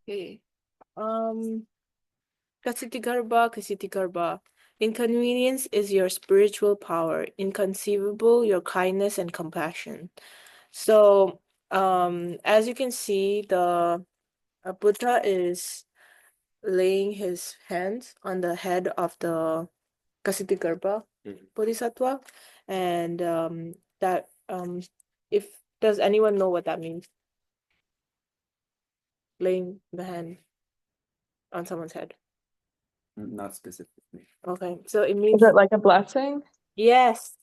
Okay. Kstigarbha. Inconvenience is your spiritual power. Inconceivable, your kindness and compassion. So, as you can see, the Buddha is laying his hands on the head of the Kstigarbha Bodhisattva, and that if does anyone know what that means? Laying the hand on someone's head. Not specifically. Okay, so it means Is it like a blessing? yes,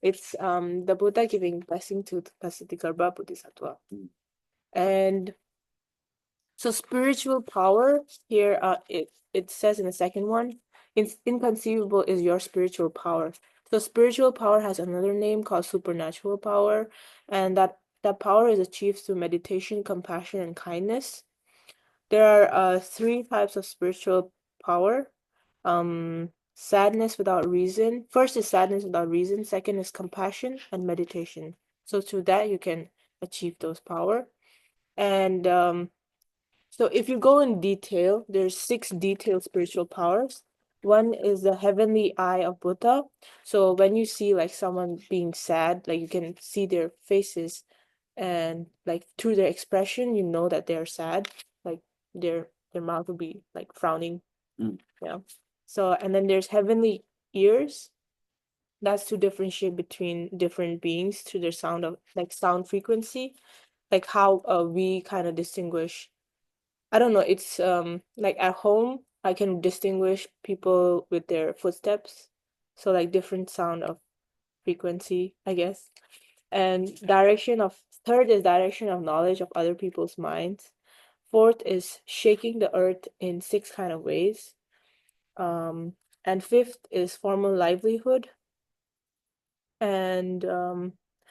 it's the Buddha giving blessing to Kstigarbha Bodhisattva, and so spiritual power here. It says in the second one, it's inconceivable is your spiritual power. So spiritual power has another name called supernatural power, and that power is achieved through meditation, compassion, and kindness. There are three types of spiritual power. Sadness without reason. First is sadness without reason. Second is compassion and meditation. So through that you can achieve those power. And so if you go in detail, there's 6 detailed spiritual powers. One is the heavenly eye of Buddha. So when you see like someone being sad, like you can see their faces and like through their expression, you know that they're sad. Like their mouth will be like frowning. Yeah. So and then there's heavenly ears. That's to differentiate between different beings through their sound of like sound frequency, like how we kind of distinguish. I don't know, it's like at home I can distinguish people with their footsteps. So like different sound of frequency, I guess. And third is direction of knowledge of other people's minds. Fourth is shaking the earth in 6 kind of ways. And fifth is formal livelihood. And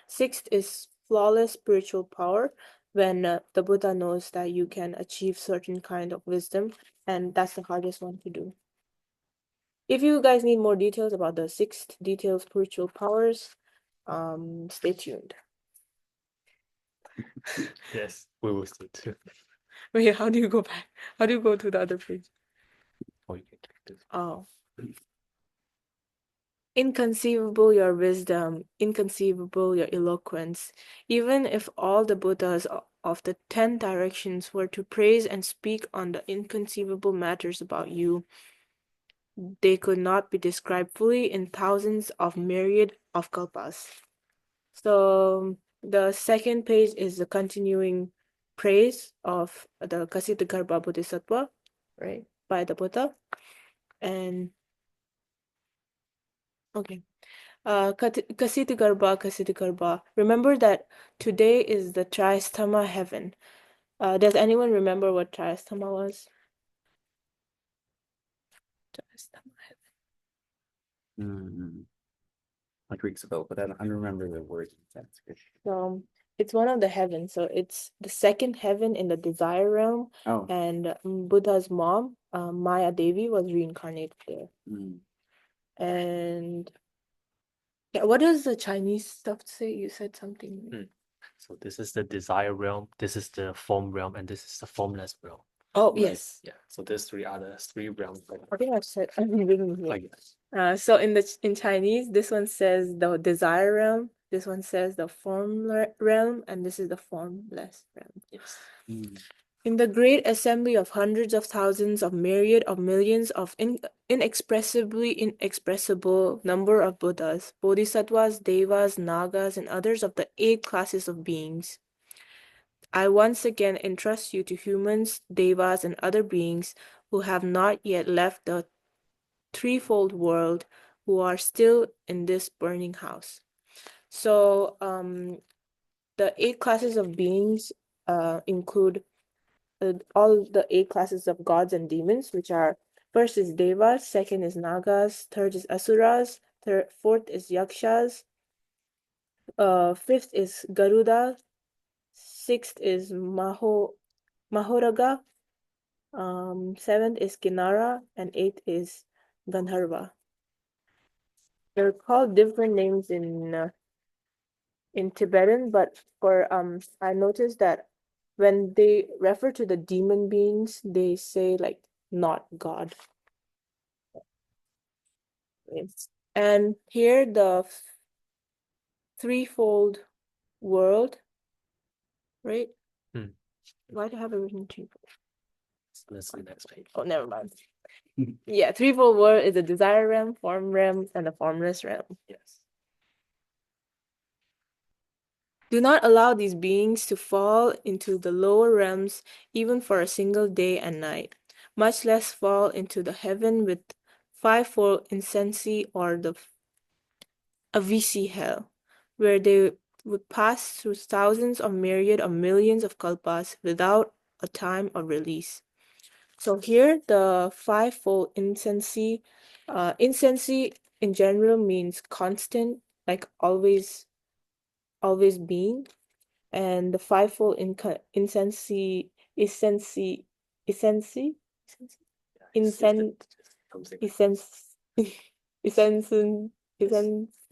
sixth is flawless spiritual power, when the Buddha knows that you can achieve certain kind of wisdom, and that's the hardest one to do. If you guys need more details about the 6 detailed spiritual powers, stay tuned. Yes, we will stay tuned. Wait, how do you go back? How do you go to the other page? Or you can take this. Oh. Inconceivable your wisdom, inconceivable your eloquence. Even if all the Buddhas of the 10 directions were to praise and speak on the inconceivable matters about you, they could not be described fully in thousands of myriad of kalpas. So the second page is the continuing praise of the Kstigarbha Bodhisattva, right, by the Buddha. And okay. Kstigarbha. Remember that today is the Tristama heaven. Does anyone remember what Tristama was? Tristama heaven. Like weeks ago, but I don't remember the word in Sanskrit. So it's one of the heavens. So it's the second heaven in the desire realm. Oh. And Buddha's mom, Maya Devi, was reincarnated there. And yeah, what does the Chinese stuff say? You said something. So this is the desire realm, this is the form realm, and this is the formless realm. Oh, Right. yes. Yeah. So there's 3 realms. I think I've said I've been reading here. Like yes. So in Chinese, this one says the desire realm, this one says the form realm, and this is the formless realm. Yes. In the great assembly of hundreds of thousands of myriad of millions of inexpressibly inexpressible number of Buddhas, Bodhisattvas, Devas, Nagas, and others of the 8 classes of beings, I once again entrust you to humans, Devas, and other beings who have not yet left the threefold world, who are still in this burning house. So the 8 classes of beings include all the 8 classes of gods and demons, which are first is Devas, second is Nagas, third is Asuras, fourth is Yakshas, fifth is Garuda, sixth is Mahoraga, seventh is Kinara, and eighth is Gandharva. They're called different names in Tibetan, but for I noticed that when they refer to the demon beings, they say like not God. Yes. And here the threefold world, right? Hmm. Why do I have it written threefold? Let's see the next page. Oh, never mind. Yeah, threefold world is the desire realm, form realm, and the formless realm. Yes. Do not allow these beings to fall into the lower realms even for a single day and night, much less fall into the heaven with fivefold insensate or the Avisi hell, where they would pass through thousands of myriad of millions of kalpas without a time of release. So here the fivefold insensate, insensate in general means constant, like always being, and the fivefold insensate, essency, essency, insen, essence,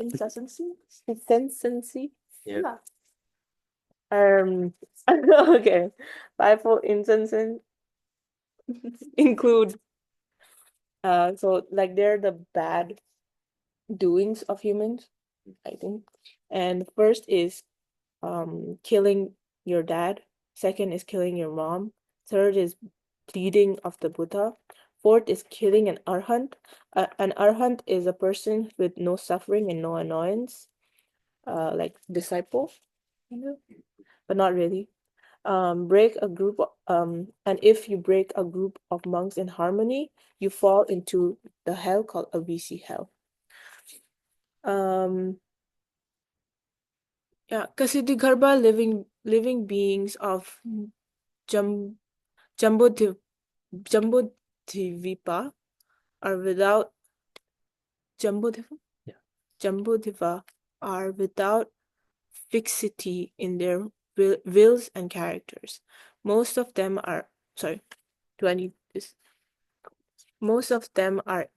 essency, essency. Yeah. Okay. Fivefold incense include so like they're the bad doings of humans, I think. And first is killing your dad. Second is killing your mom. Third is bleeding of the Buddha. Fourth is killing an arhat. An arhat is a person with no suffering and no annoyance, like disciple, but not really. Break a group and if you break a group of monks in harmony, you fall into the hell called Avisi hell. Yeah, Kstigarbha living beings of Jam Jambudvipa Jambudvipa are without Jambudvipa? Yeah. Jambudvipa are without fixity in their wills and characters. Most of them are sorry, 20 this most of them are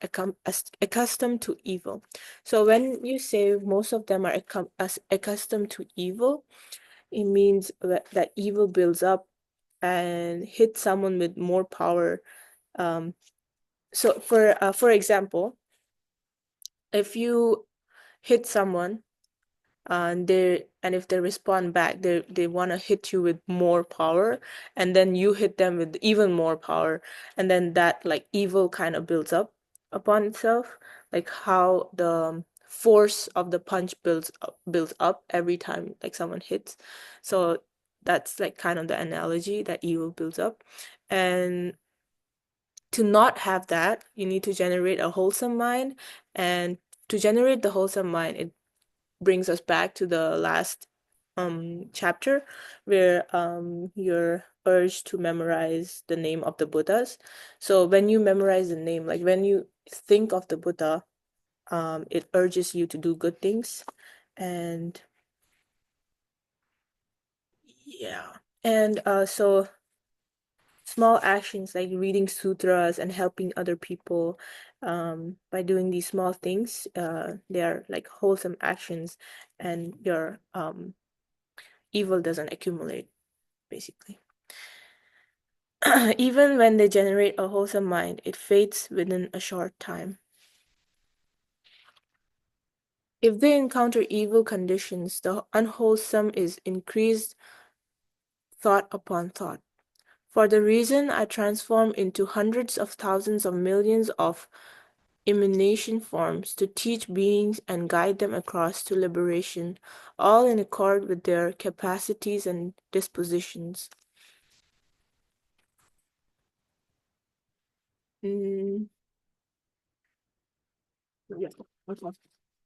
accustomed to evil. So when you say most of them are accustomed to evil, it means that evil builds up and hits someone with more power. So for example, if you hit someone and if they respond back, they want to hit you with more power, and then you hit them with even more power, and then that like evil kind of builds up upon itself, like how the force of the punch builds up every time like someone hits. So that's like kind of the analogy that evil builds up. And to not have that, you need to generate a wholesome mind, and to generate the wholesome mind, it brings us back to the last chapter where you're urged to memorize the name of the Buddhas. So when you memorize the name, like when you think of the Buddha, it urges you to do good things. And yeah. And so small actions like reading sutras and helping other people, by doing these small things, they are like wholesome actions, and your evil doesn't accumulate, basically. Even when they generate a wholesome mind, it fades within a short time. If they encounter evil conditions, the unwholesome is increased thought upon thought. For the reason I transform into hundreds of thousands of millions of emanation forms to teach beings and guide them across to liberation, all in accord with their capacities and dispositions. Mm. Yeah. Okay.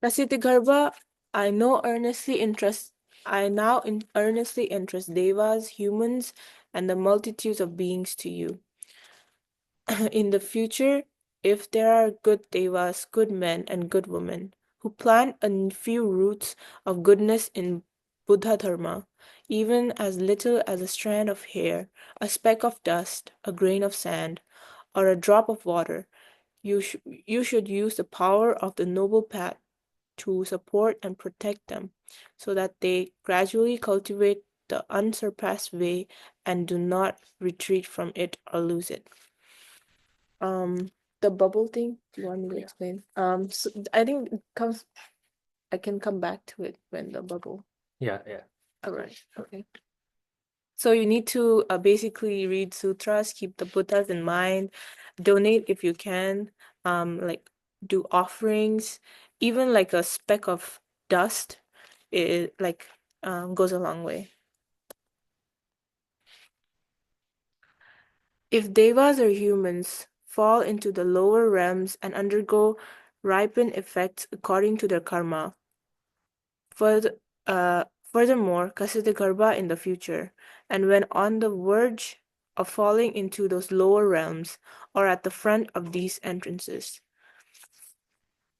Kstigarbha, I now earnestly interest devas, humans, and the multitudes of beings to you. In the future, if there are good devas, good men, and good women who plant a few roots of goodness in Buddha Dharma, even as little as a strand of hair, a speck of dust, a grain of sand, or a drop of water, you should use the power of the noble path to support and protect them, so that they gradually cultivate the unsurpassed way and do not retreat from it or lose it. The bubble thing, do you want me to explain? So I think I can come back to it when the bubble. Yeah. All right. Okay. So you need to basically read sutras, keep the Buddhas in mind, donate if you can, like do offerings, even like a speck of dust, it like goes a long way. If devas or humans fall into the lower realms and undergo ripen effects according to their karma, furthermore, Kstigarbha in the future, and when on the verge of falling into those lower realms or at the front of these entrances.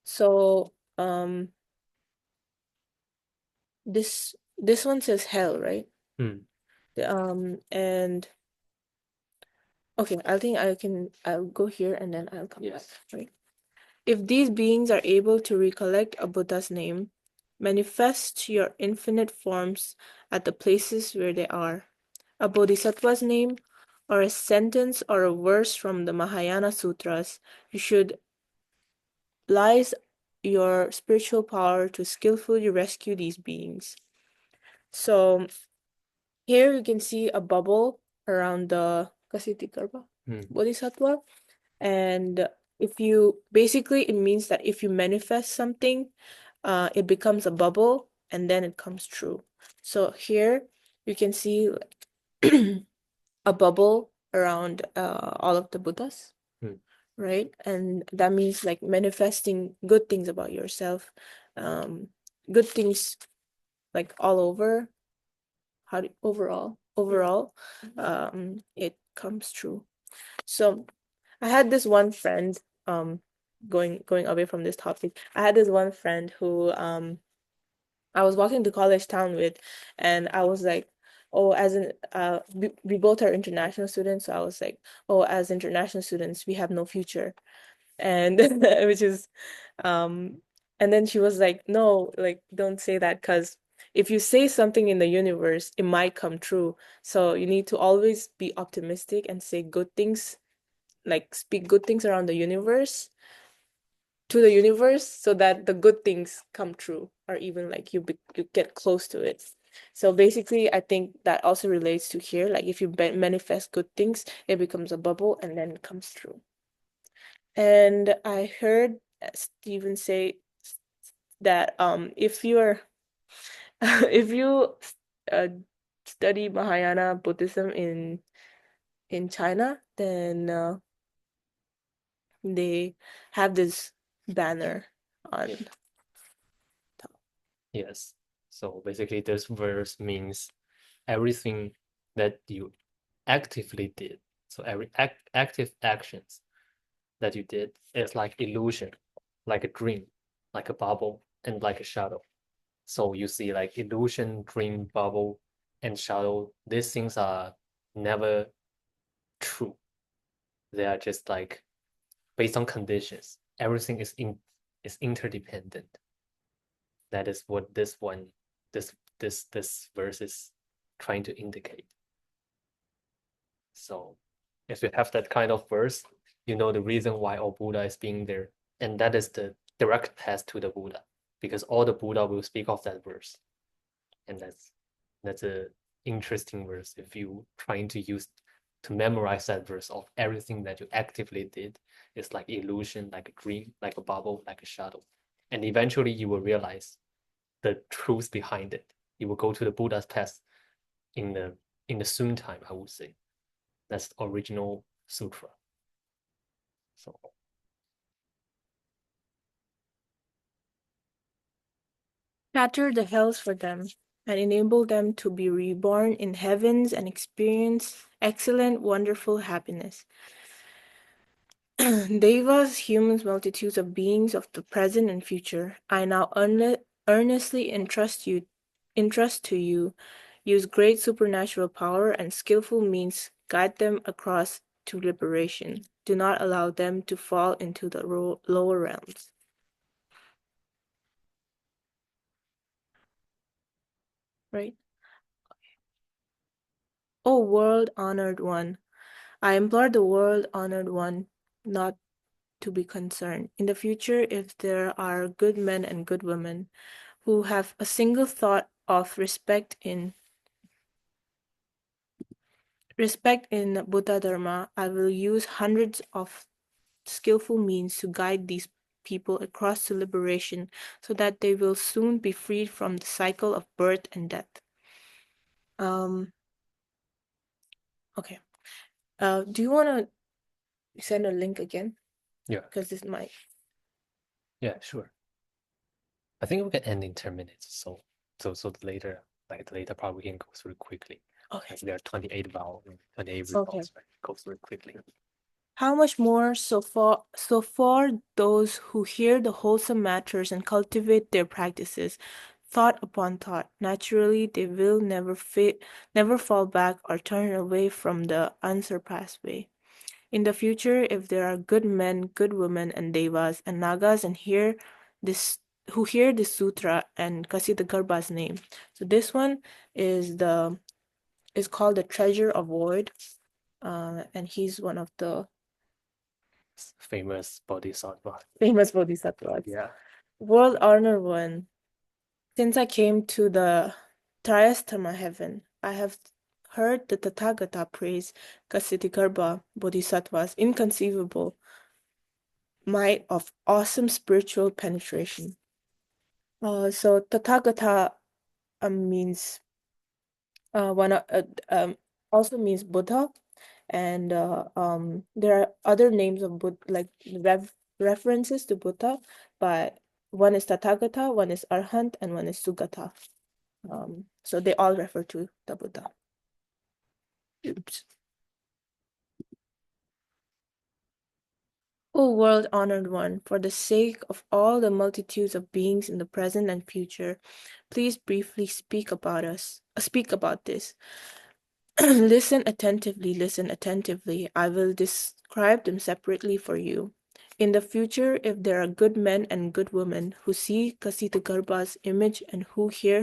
So, this one says hell, right? And okay, I think I'll go here and then I'll come back, right? If these beings are able to recollect a Buddha's name, manifest your infinite forms at the places where they are. A Bodhisattva's name, or a sentence or a verse from the Mahayana Sutras, you should lies your spiritual power to skillfully rescue these beings. So here you can see a bubble around the Kstigarbha Bodhisattva. And if you basically, it means that if you manifest something, it becomes a bubble and then it comes true. So here you can see a bubble around all of the Buddhas, right? And that means like manifesting good things about yourself, good things like all over. Overall, it comes true. So I had this one friend, going away from this topic. I had this one friend who I was walking to college town with, and I was like, oh, we both are international students, so I was like, oh, as international students, we have no future. And which is and then she was like, no, like don't say that, because if you say something in the universe, it might come true. So you need to always be optimistic and say good things, like speak good things around the universe, to the universe, so that the good things come true, or even like you get close to it. So basically, I think that also relates to here. Like if you manifest good things, it becomes a bubble and then it comes true. And I heard Stephen say that if you're if you uh, study Mahayana Buddhism in China, then they have this banner on top. Yes. So basically, this verse means everything that you actively did. So every active actions that you did is like illusion, like a dream, like a bubble, and like a shadow. So you see, like illusion, dream, bubble, and shadow. These things are never true. They are just like based on conditions. Everything is interdependent. That is what this verse is trying to indicate. So if you have that kind of verse, you know the reason why all Buddha is being there. And that is the direct path to the Buddha, because all the Buddha will speak of that verse. And that's a interesting verse if you trying to use to memorize that verse of everything that you actively did is like illusion, like a dream, like a bubble, like a shadow. And eventually you will realize the truth behind it. You will go to the Buddha's path in the soon time, I would say. That's the original sutra. So Shatter the hells for them and enable them to be reborn in heavens and experience excellent, wonderful happiness. Devas, humans, multitudes of beings of the present and future, I now earnestly entrust to you, use great supernatural power and skillful means, guide them across to liberation. Do not allow them to fall into the lower realms. Right? O world-honored one, I implore the world-honored one not to be concerned. In the future, if there are good men and good women who have a single thought of respect in Buddha Dharma, I will use hundreds of skillful means to guide these people across to liberation so that they will soon be freed from the cycle of birth and death. Okay. Do you want to send a link again? Yeah. Because this might. Yeah, sure. I think we can end in 10 minutes. So later, like the later part, we can go through quickly. Okay. As there are 28 vows, 28 Okay. results, right? Go through quickly. How much more so for those who hear the wholesome matters and cultivate their practices, thought upon thought, naturally they will never fall back or turn away from the unsurpassed way. In the future, if there are good men, good women, and devas and nagas and who hear this sutra and Kstigarbha's name. So this one is called the Treasure of Void, and he's one of the Famous Bodhisattva. famous bodhisattvas. Yeah. World honor one. Since I came to the Trayastama heaven, I have heard the Tathagata praise Kstigarbha Bodhisattva's inconceivable might of awesome spiritual penetration. So Tathagata means also means Buddha, and there are other names of Buddha, like references to Buddha, but one is Tathagata, one is Arhat, and one is Sugata. So they all refer to the Buddha. Oops. O world-honored one, for the sake of all the multitudes of beings in the present and future, please briefly speak about this. Listen attentively. I will describe them separately for you. In the future, if there are good men and good women who see Kstigarbha's image and who hear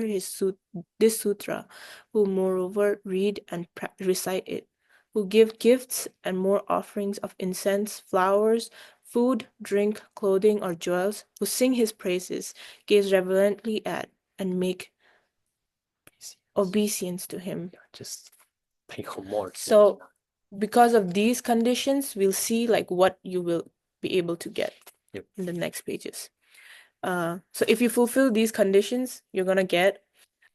this sutra, who moreover read and recite it, who give gifts and more offerings of incense, flowers, food, drink, clothing, or jewels, who sing his praises, gaze reverently at, and make obeisance to him. Yeah, just pay homage. So because of these conditions, we'll see like what you will be able to get in the next pages. So if you fulfill these conditions, you're gonna get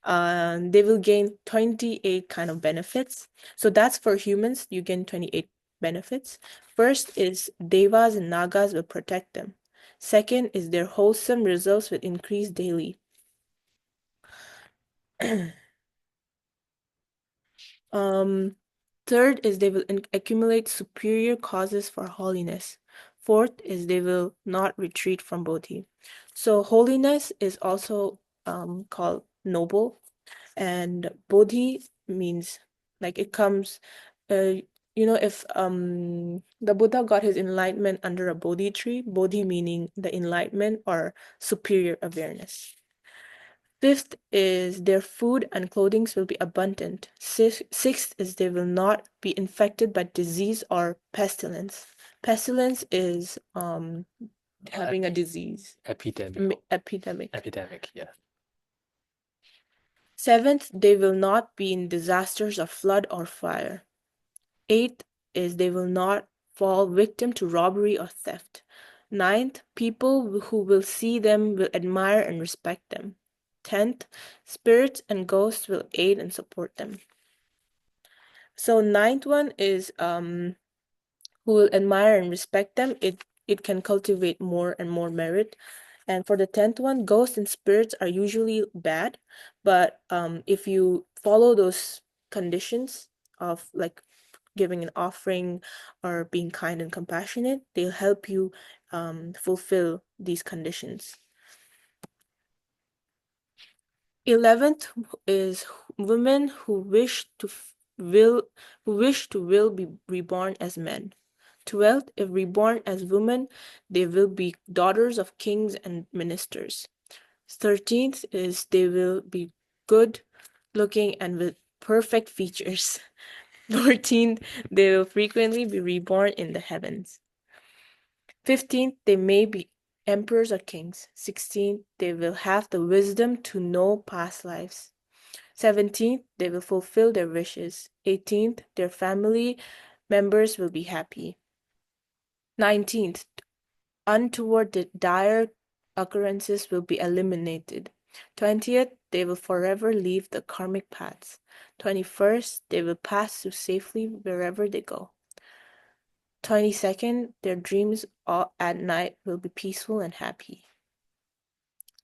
they will gain 28 kind of benefits. So that's for humans, you gain 28 benefits. First is devas and nagas will protect them. Second is their wholesome results will increase daily. Third is they will accumulate superior causes for holiness. Fourth is they will not retreat from bodhi. So holiness is also called noble, and bodhi means like it comes, if the Buddha got his enlightenment under a bodhi tree, bodhi meaning the enlightenment or superior awareness. Fifth is their food and clothing will be abundant. Sixth is they will not be infected by disease or pestilence. Pestilence is having a disease. Epidemic. Epidemic. Yeah. Seventh, they will not be in disasters of flood or fire. Eighth is they will not fall victim to robbery or theft. Ninth, people who will see them will admire and respect them. 10th, spirits and ghosts will aid and support them. So ninth one is who will admire and respect them. It can cultivate more and more merit. And for the 10th one, ghosts and spirits are usually bad, but if you follow those conditions of like giving an offering or being kind and compassionate, they'll help you fulfill these conditions. 11th is women who wish to be reborn as men. 12th, if reborn as women, they will be daughters of kings and ministers. 13th is they will be good looking and with perfect features. 14th, they will frequently be reborn in the heavens. 15th, they may be emperors or kings. 16th, they will have the wisdom to know past lives. 17th, they will fulfill their wishes. 18th, their family members will be happy. 19th, untoward dire occurrences will be eliminated. 20th, they will forever leave the karmic paths. 21st, they will pass through safely wherever they go. 22nd, their dreams at night will be peaceful and happy.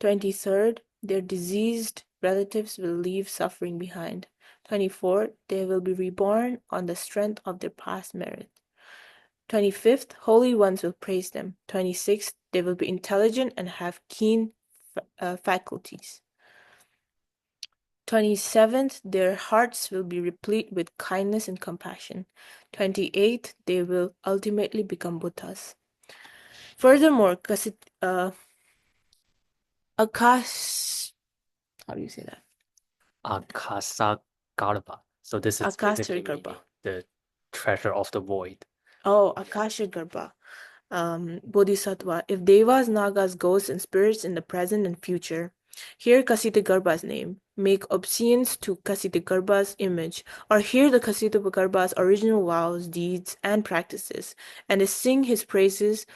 23rd, their diseased relatives will leave suffering behind. 24th, they will be reborn on the strength of their past merit. 25th, holy ones will praise them. 26th, they will be intelligent and have keen faculties. 27th, their hearts will be replete with kindness and compassion. 28th, they will ultimately become Buddhas. Furthermore, how do you say that? Kstigarbha. So this is basically Kstigarbha. the treasure of the void. Oh, Kstigarbha. Bodhisattva. If devas, nagas, ghosts, and spirits in the present and future hear Kstigarbha's name, make obeisance to Kstigarbha's image, or hear the Kstigarbha's original vows, deeds, and practices, and they sing his praises,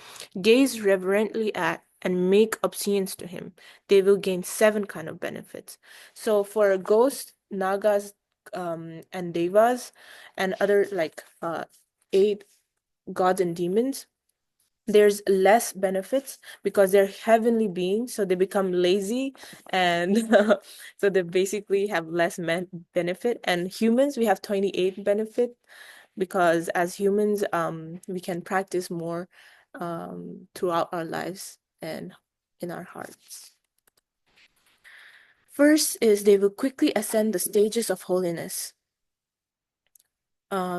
gaze reverently at, and make obeisance to him, they will gain 7 kind of benefits. So for ghosts, nagas, and devas, and other like 8 gods and demons, there's less benefits because they're heavenly beings, so they become lazy, and so they basically have less benefit. And humans, we have 28 benefit because as humans, we can practice more throughout our lives and in our hearts. First is they will quickly ascend the stages of holiness.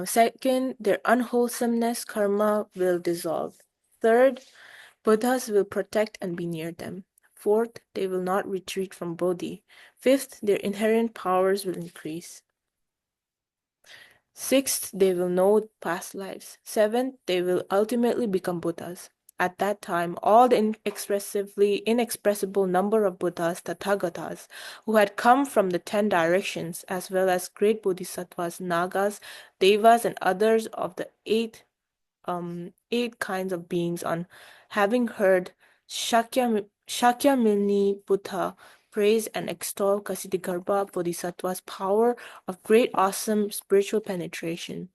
Second, their unwholesomeness karma will dissolve. Third, Buddhas will protect and be near them. Fourth, they will not retreat from Bodhi. Fifth, their inherent powers will increase. Sixth, they will know past lives. Seventh, they will ultimately become Buddhas. At that time, all the inexpressible number of Buddhas, Tathagatas, who had come from the 10 directions, as well as great Bodhisattvas, Nagas, Devas, and others of the 8 kinds of beings, on having heard Shakyamuni Buddha praise and extol Kstigarbha Bodhisattva's power of great awesome spiritual penetration,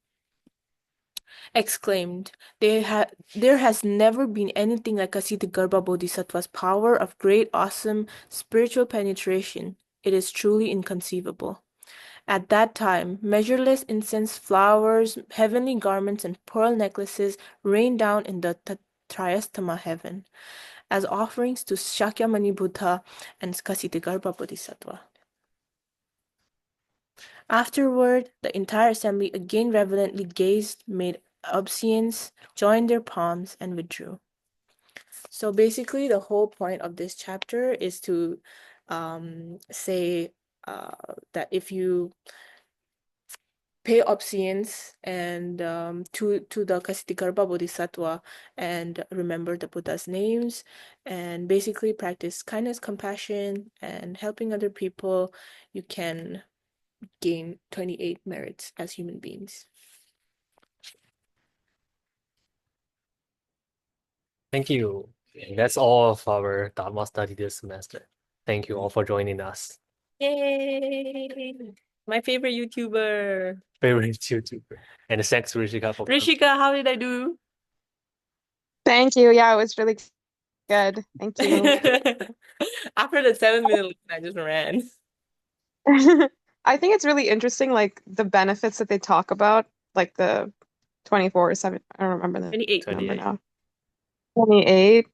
exclaimed, there has never been anything like Kstigarbha Bodhisattva's power of great awesome spiritual penetration. It is truly inconceivable. At that time, measureless incense, flowers, heavenly garments, and pearl necklaces rained down in the Trayastama heaven as offerings to Shakyamuni Buddha and Kstigarbha Bodhisattva. Afterward, the entire assembly again reverently gazed, made obeisance, joined their palms, and withdrew. So basically, the whole point of this chapter is to say that if you pay obeisance and to the Kstigarbha Bodhisattva and remember the Buddha's names and basically practice kindness, compassion, and helping other people, you can gain 28 merits as human beings. Thank you. And that's all of our Dharma study this semester. Thank you all for joining us. Yay! My favorite YouTuber. Favorite YouTuber. And thanks, Rishika, for Rishika, how did I do? Thank you. Yeah, it was really good. Thank you. After the 7-minute lesson, I just ran. I think it's really interesting, like the benefits that they talk about, like the 24 or 7, I don't remember the 28. number 28. now. 28.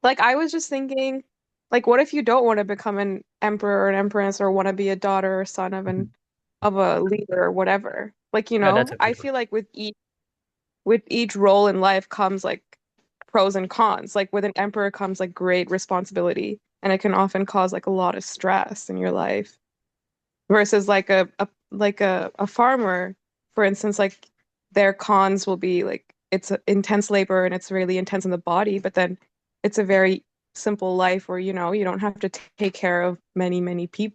Like I was just thinking, like what if you don't want to become an emperor or an empress or want to be a daughter or son of a leader or whatever? Like, Yeah, that's a I good feel like with each role in life comes like pros and cons. Like with an emperor comes like great responsibility, and it can often cause like a lot of stress in your life. Versus like a farmer, for instance, like their cons will be like it's intense labor and it's really intense in the body, but then it's a very simple life where, you know, you don't have to take care of many people.